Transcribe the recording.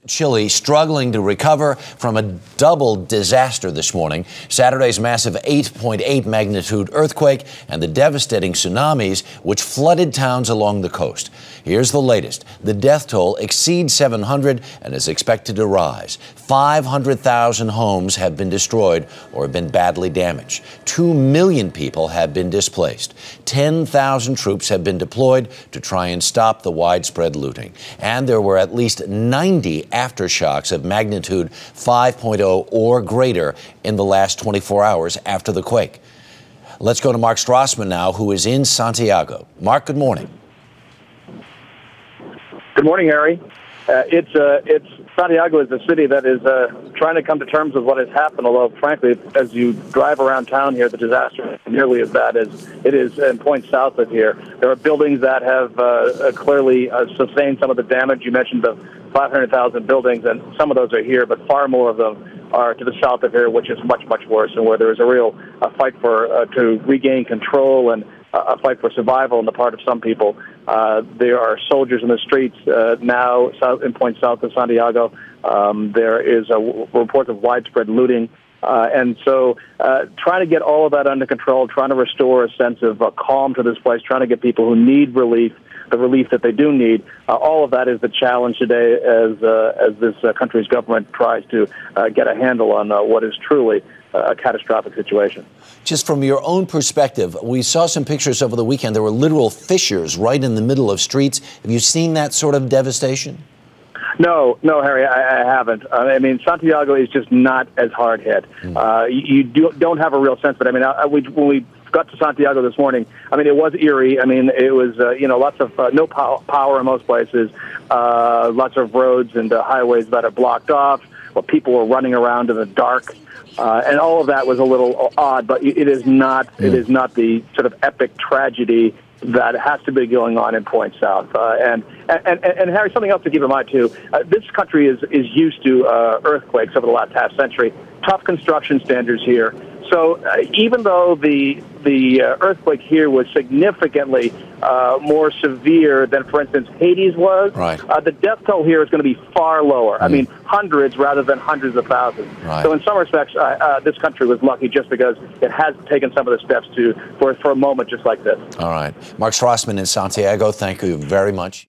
Chile struggling to recover from a double disaster this morning. Saturday's massive 8.8 magnitude earthquake and the devastating tsunamis which flooded towns along the coast. Here's the latest. The death toll exceeds 700 and is expected to rise. 500,000 homes have been destroyed or have been badly damaged. 2 million people have been displaced. 10,000 troops have been deployed to try and stop the widespread looting. And there were at least 90 aftershocks of magnitude 5.0 or greater in the last 24 hours after the quake. Let's go to Mark Strassman now, who is in Santiago. Mark, good morning. Good morning, Harry. Santiago is a city that is trying to come to terms with what has happened, although, frankly, as you drive around town here, the disaster is nearly as bad as it is in points south of here. There are buildings that have clearly sustained some of the damage. You mentioned the 500,000 buildings, and some of those are here, but far more of them are to the south of here, which is much, much worse, and where there is a real fight for to regain control and a fight for survival on the part of some people. There are soldiers in the streets now in points south of Santiago. There is a report of widespread looting. And so trying to get all of that under control, trying to restore a sense of calm to this place, trying to get people who need relief, the relief that they do need, all of that is the challenge today as this country's government tries to get a handle on what is truly a catastrophic situation. Just from your own perspective, we saw some pictures over the weekend. There were literal fissures right in the middle of streets. Have you seen that sort of devastation? No, Harry, I haven't. I mean, Santiago is just not as hard hit. You don't have a real sense of it. I mean, when we got to Santiago this morning, I mean, it was eerie. I mean, it was, lots of no power in most places, lots of roads and highways that are blocked off, where people were running around in the dark. And all of that was a little odd, but it is not. It is not the sort of epic tragedy that has to be going on in Point South. And Harry, something else to keep in mind too. This country is used to earthquakes over the last half century. Tough construction standards here. So even though the earthquake here was significantly more severe than, for instance, Haiti's was, right, the death toll here is going to be far lower. I mean, hundreds rather than hundreds of thousands. Right. So in some respects, this country was lucky just because it has taken some of the steps for a moment just like this. All right. Mark Strassman in Santiago, thank you very much.